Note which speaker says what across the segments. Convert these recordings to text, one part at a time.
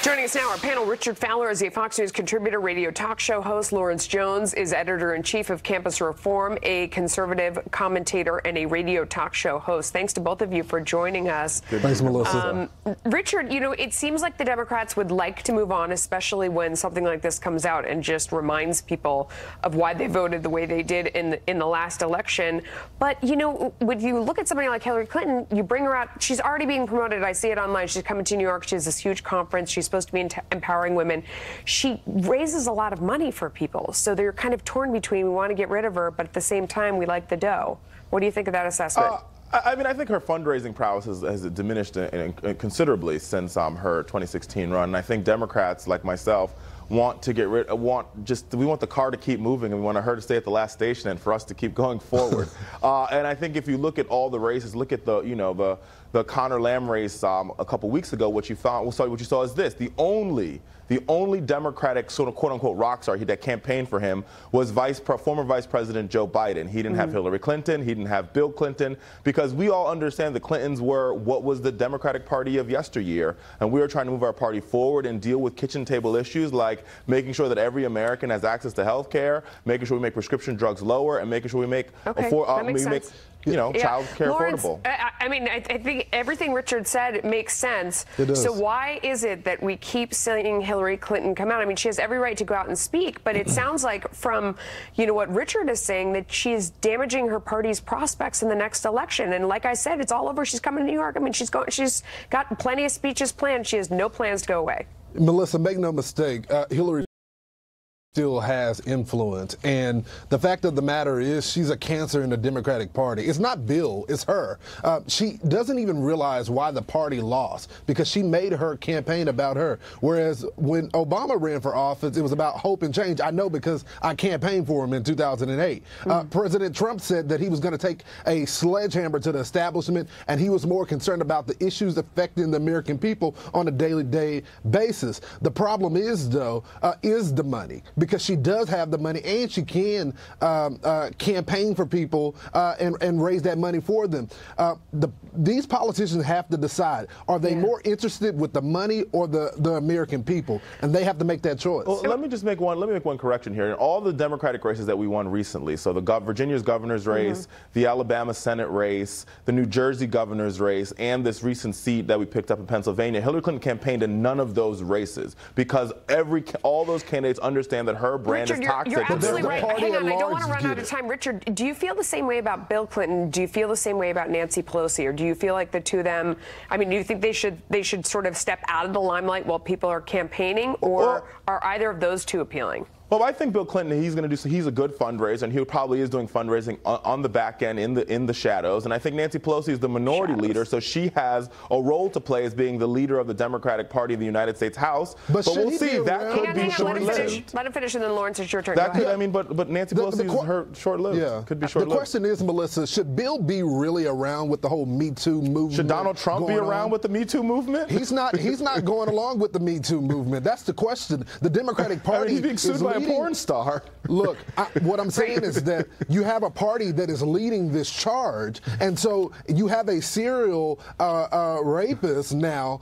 Speaker 1: Joining us now, our panel, Richard Fowler is a Fox News contributor, radio talk show host. Lawrence Jones is editor-in-chief of Campus Reform, a conservative commentator and a radio talk show host. Thanks to both of you for joining us.
Speaker 2: Thanks, Melissa.
Speaker 1: Richard, you know, it seems like the Democrats would like to move on, especially when something like this comes out and just reminds people of why they voted the way they did in the last election. But, you know, when you look at somebody like Hillary Clinton, you bring her out, she's already being promoted. I see it online. She's coming to New York. She has this huge conference. She's supposed to be empowering women. She raises a lot of money for people, so they're kind of torn between, we want to get rid of her, but at the same time, we like the dough. What do you think of that assessment?
Speaker 3: I mean, I think her fundraising prowess has diminished considerably since her 2016 run. And I think Democrats, like myself, want to get rid. We want the car to keep moving, and we want her to stay at the last station, and for us to keep going forward. And I think if you look at all the races, look at the Conor Lamb race a couple weeks ago. What you saw is this: the only Democratic sort of quote-unquote rock star that campaigned for him was former Vice President Joe Biden. He didn't have Hillary Clinton. He didn't have Bill Clinton, because we all understand the Clintons were what was the Democratic Party of yesteryear, and we were trying to move our party forward and deal with kitchen table issues like making sure that every American has access to health care, making sure we make prescription drugs lower, and making sure we make child care affordable.
Speaker 1: I mean, I think everything Richard said makes sense.
Speaker 2: It does.
Speaker 1: So why is it that we keep seeing Hillary Clinton come out? I mean, she has every right to go out and speak, but it sounds like from, what Richard is saying, that she's damaging her party's prospects in the next election. And like I said, it's all over. She's coming to New York. I mean, she's got plenty of speeches planned. She has no plans to go away.
Speaker 2: Melissa, make no mistake, Hillary still has influence, and the fact of the matter is she's a cancer in the Democratic Party. It's not Bill, it's her. She doesn't even realize why the party lost, because she made her campaign about her, whereas when Obama ran for office, it was about hope and change. I know, because I campaigned for him in 2008. President Trump said that he was going to take a sledgehammer to the establishment, and he was more concerned about the issues affecting the American people on a daily basis. The problem is, though, is the money, because she does have the money, and she can campaign for people and raise that money for them. These politicians have to decide, are they more interested with the money or the American people? And they have to make that choice.
Speaker 3: Well, let me make one correction here. In all the Democratic races that we won recently, so Virginia's governor's race, the Alabama Senate race, the New Jersey governor's race, and this recent seat that we picked up in Pennsylvania, Hillary Clinton campaigned in none of those races, because all those candidates understand that her brand is toxic.
Speaker 1: You're absolutely right. Hang on, I don't want to run out of time. Richard, do you feel the same way about Bill Clinton? Do you feel the same way about Nancy Pelosi? Or do you feel like the two of them, I mean, do you think they should sort of step out of the limelight while people are campaigning, or are either of those two appealing?
Speaker 3: Well, I think Bill Clinton, he's a good fundraiser, and he probably is doing fundraising on the back end in the shadows. And I think Nancy Pelosi is the minority leader, so she has a role to play as being the leader of the Democratic Party in the United States House. But we'll see. That could be short-lived.
Speaker 1: Let him finish, and then Lawrence, it's your turn.
Speaker 3: That could, I mean, but Nancy Pelosi is short-lived.
Speaker 2: Yeah.
Speaker 3: Could be short-lived.
Speaker 2: The question is, Melissa, should Bill be really around with the whole Me Too movement?
Speaker 3: Should Donald Trump be around with the Me Too movement?
Speaker 2: He's not going along with the Me Too movement. That's the question. The Democratic Party
Speaker 3: he's being sued by a porn star.
Speaker 2: Look, what I'm saying is that you have a party that is leading this charge, and so you have a serial rapist now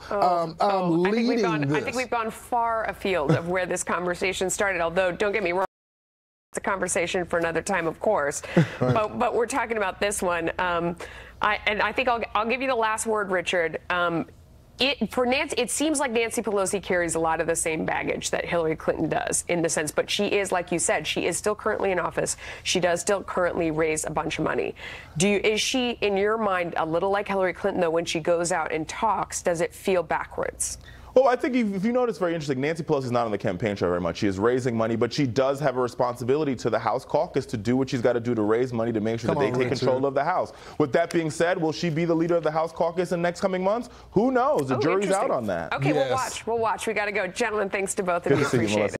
Speaker 2: leading this.
Speaker 1: I think we've gone far afield of where this conversation started, although don't get me wrong, it's a conversation for another time, of course.
Speaker 2: Right.
Speaker 1: But we're talking about this one. I think I'll give you the last word, Richard. For Nancy, it seems like Nancy Pelosi carries a lot of the same baggage that Hillary Clinton does, in the sense, but she is, like you said, she is still currently in office. She does still currently raise a bunch of money. Is she, in your mind, a little like Hillary Clinton, though, when she goes out and talks? Does it feel backwards?
Speaker 3: Well, I think if you notice, very interesting, Nancy Pelosi is not on the campaign trail very much. She is raising money, but she does have a responsibility to the House caucus to do what she's got to do to raise money to make sure that they take control of the House. With that being said, will she be the leader of the House caucus in the next coming months? Who knows? The jury's out on that.
Speaker 1: Okay, we'll watch. We got to go. Gentlemen, thanks to both of you. Appreciate it.